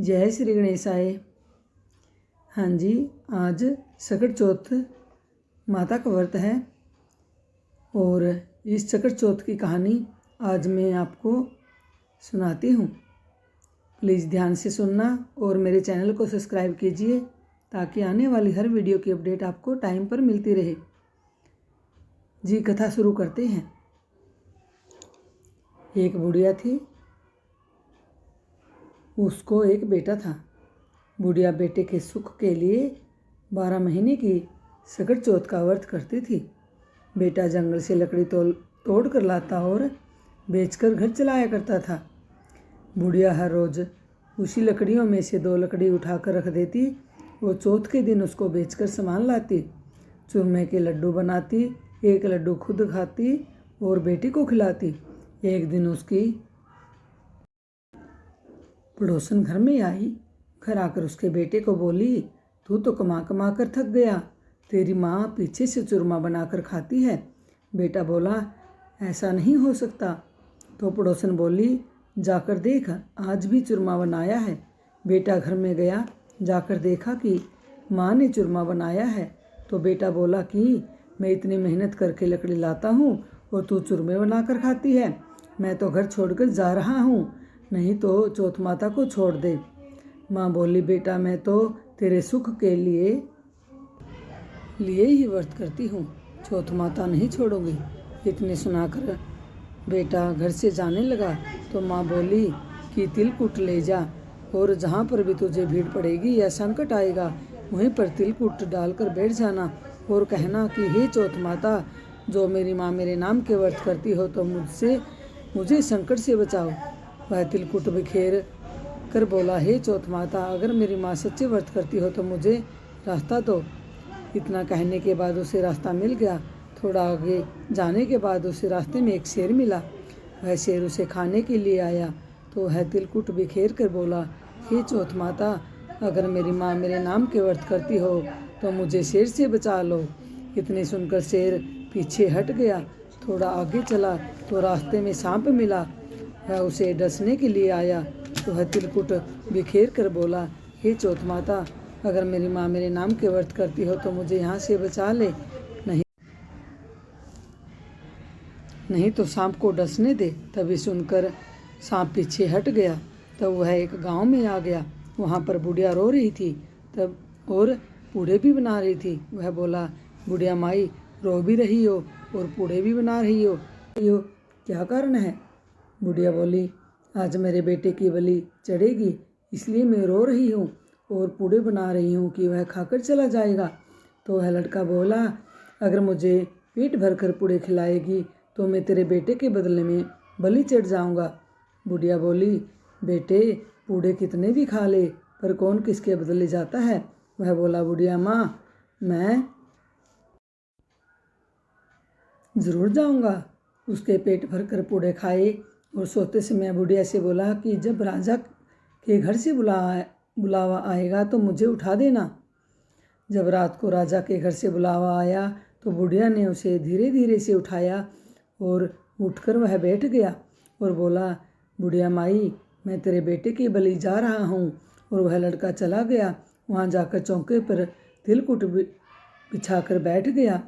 जय श्री गणेशाय। हाँ जी, आज सकट चौथ माता का व्रत है और इस सकट चौथ की कहानी आज मैं आपको सुनाती हूँ। प्लीज़ ध्यान से सुनना और मेरे चैनल को सब्सक्राइब कीजिए ताकि आने वाली हर वीडियो की अपडेट आपको टाइम पर मिलती रहे। जी, कथा शुरू करते हैं। एक बुढ़िया थी, उसको एक बेटा था। बुढ़िया बेटे के सुख के लिए 12 महीने की सकट चौथ का व्रत करती थी। बेटा जंगल से लकड़ी तोड़ कर लाता और बेचकर घर चलाया करता था। बुढ़िया हर रोज़ उसी लकड़ियों में से 2 लकड़ी उठाकर रख देती। वो चौथ के दिन उसको बेचकर सामान लाती, चूरमे के लड्डू बनाती, 1 लड्डू खुद खाती और बेटी को खिलाती। एक दिन उसकी पड़ोसन घर में आई। घर आकर उसके बेटे को बोली, तू तो कमा कमा कर थक गया, तेरी माँ पीछे से चूरमा बनाकर खाती है। बेटा बोला, ऐसा नहीं हो सकता। तो पड़ोसन बोली, जाकर देख, आज भी चूरमा बनाया है। बेटा घर में गया, जाकर देखा कि माँ ने चूरमा बनाया है। तो बेटा बोला कि मैं इतनी मेहनत करके लकड़ी लाता हूँ और तू चूरमे बनाकर खाती है। मैं तो घर छोड़कर जा रहा हूँ, नहीं तो चौथ माता को छोड़ दे। माँ बोली, बेटा मैं तो तेरे सुख के लिए ही व्रत करती हूँ, चौथ माता नहीं छोड़ूंगी। इतने सुनाकर बेटा घर से जाने लगा तो माँ बोली कि तिलकुट ले जा और जहाँ पर भी तुझे भीड़ पड़ेगी या संकट आएगा वहीं पर तिलकुट डालकर बैठ जाना और कहना कि हे चौथ माता, जो मेरी माँ मेरे नाम के व्रत करती हो तो मुझे संकट से बचाओ। वह तिलकुट बिखेर कर बोला, हे चौथ माता, अगर मेरी माँ सच्चे व्रत करती हो तो मुझे रास्ता दो। इतना कहने के बाद उसे रास्ता मिल गया। थोड़ा आगे जाने के बाद उसे रास्ते में एक शेर मिला। वह शेर उसे खाने के लिए आया तो वह तिलकुट बिखेर कर बोला, हे चौथ माता, अगर मेरी माँ मेरे नाम के व्रत करती हो तो मुझे शेर से बचा लो। इतने सुनकर शेर पीछे हट गया। थोड़ा आगे चला तो रास्ते में सांप मिला। वह उसे डसने के लिए आया तो वह तिलकुट बिखेर कर बोला, हे चौथ माता, अगर मेरी माँ मेरे नाम के व्रत करती हो तो मुझे यहाँ से बचा ले, नहीं तो सांप को डसने दे। तभी सुनकर सांप पीछे हट गया। तब वह एक गांव में आ गया। वहाँ पर बुढ़िया रो रही थी तब और पूड़े भी बना रही थी। वह बोला, बुढ़िया माई, रो भी रही हो और पूड़े भी बना रही हो, क्या कारण है? बुढ़िया बोली, आज मेरे बेटे की बलि चढ़ेगी, इसलिए मैं रो रही हूँ और पूड़े बना रही हूँ कि वह खाकर चला जाएगा। तो वह लड़का बोला, अगर मुझे पेट भरकर पूड़े खिलाएगी तो मैं तेरे बेटे के बदले में बलि चढ़ जाऊँगा। बुढ़िया बोली, बेटे पूड़े कितने भी खा ले, पर कौन किसके बदले जाता है? वह बोला, बुढ़िया माँ, मैं ज़रूर जाऊँगा। उसके पेट भरकर पूड़े खाए और सोते समय बुढ़िया से बोला कि जब राजा के घर से बुलावा आएगा तो मुझे उठा देना। जब रात को राजा के घर से बुलावा आया तो बुढ़िया ने उसे धीरे धीरे से उठाया और उठकर वह बैठ गया और बोला, बुढ़िया माई, मैं तेरे बेटे की बलि जा रहा हूँ। और वह लड़का चला गया। वहाँ जाकर चौके पर तिलकुट बिछा कर बैठ गया।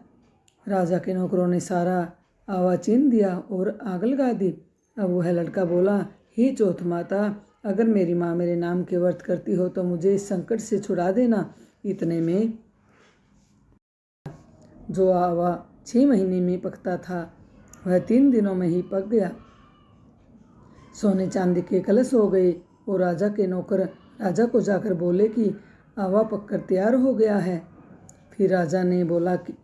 राजा के नौकरों ने सारा आवा चीन दिया और आग लगा दी। अब वह लड़का बोला, हे चौथ माता, अगर मेरी माँ मेरे नाम के व्रत करती हो तो मुझे इस संकट से छुड़ा देना। इतने में जो आवा 6 महीने में पकता था वह 3 दिनों में ही पक गया। सोने चांदी के कलश हो गए और राजा के नौकर राजा को जाकर बोले कि आवा पककर तैयार हो गया है। फिर राजा ने बोला कि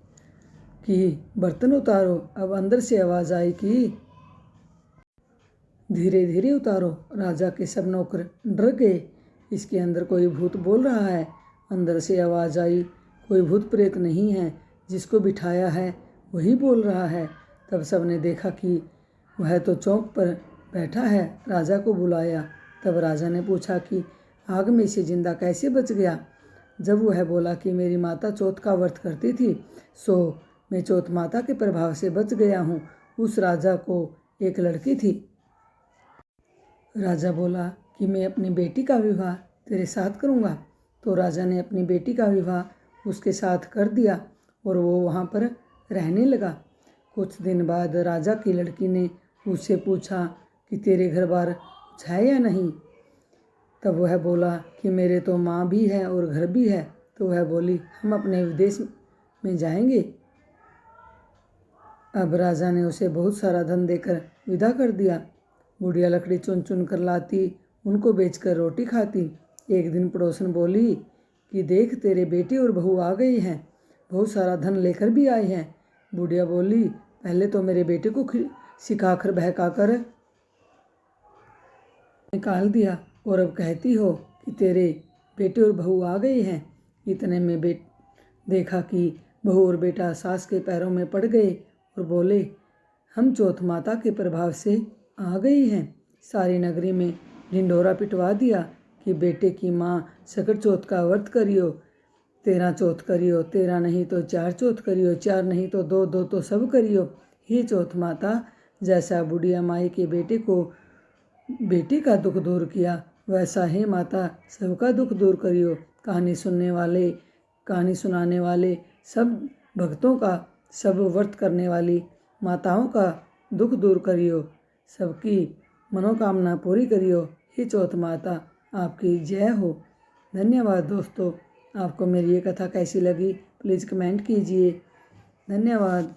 बर्तन उतारो। अब अंदर से आवाज़ आई कि धीरे धीरे उतारो। राजा के सब नौकर डर गए, इसके अंदर कोई भूत बोल रहा है। अंदर से आवाज़ आई, कोई भूत प्रेत नहीं है, जिसको बिठाया है वही बोल रहा है। तब सबने देखा कि वह तो चौक पर बैठा है। राजा को बुलाया। तब राजा ने पूछा कि आग में से जिंदा कैसे बच गया? जब वह बोला कि मेरी माता चौथ का व्रत करती थी, सो मैं चौथ माता के प्रभाव से बच गया हूँ। उस राजा को एक लड़की थी। राजा बोला कि मैं अपनी बेटी का विवाह तेरे साथ करूँगा। तो राजा ने अपनी बेटी का विवाह उसके साथ कर दिया और वो वहाँ पर रहने लगा। कुछ दिन बाद राजा की लड़की ने उससे पूछा कि तेरे घर बार है या नहीं। तब वह बोला कि मेरे तो माँ भी है और घर भी है। तो वह बोली, हम अपने विदेश में जाएंगे। अब राजा ने उसे बहुत सारा धन देकर विदा कर दिया। बुढ़िया लकड़ी चुन चुन कर लाती, उनको बेचकर रोटी खाती। एक दिन पड़ोसन बोली कि देख तेरे बेटे और बहू आ गए हैं, बहुत सारा धन लेकर भी आए हैं। बुढ़िया बोली, पहले तो मेरे बेटे को सिखाकर बहकाकर निकाल दिया और अब कहती हो कि तेरे बेटे और बहू आ गए हैं। इतने में देखा कि बहू और बेटा सास के पैरों में पड़ गए और बोले, हम चौथ माता के प्रभाव से आ गए हैं। सारी नगरी में ढिंढोरा पिटवा दिया कि बेटे की माँ सकट चौथ का व्रत करियो, 13 चौथ करियो, 13 नहीं तो 4 चौथ करियो, 4 नहीं तो 2, 2 तो सब करियो। हे चौथ माता, जैसा बुढ़िया माई के बेटे का दुख दूर किया, वैसा हे माता सबका दुख दूर करियो। कहानी सुनाने वाले सब भक्तों का, सब व्रत करने वाली माताओं का दुख दूर करियो, सबकी मनोकामना पूरी करियो। हे चौथ माता, आपकी जय हो। धन्यवाद दोस्तों। आपको मेरी ये कथा कैसी लगी प्लीज़ कमेंट कीजिए। धन्यवाद।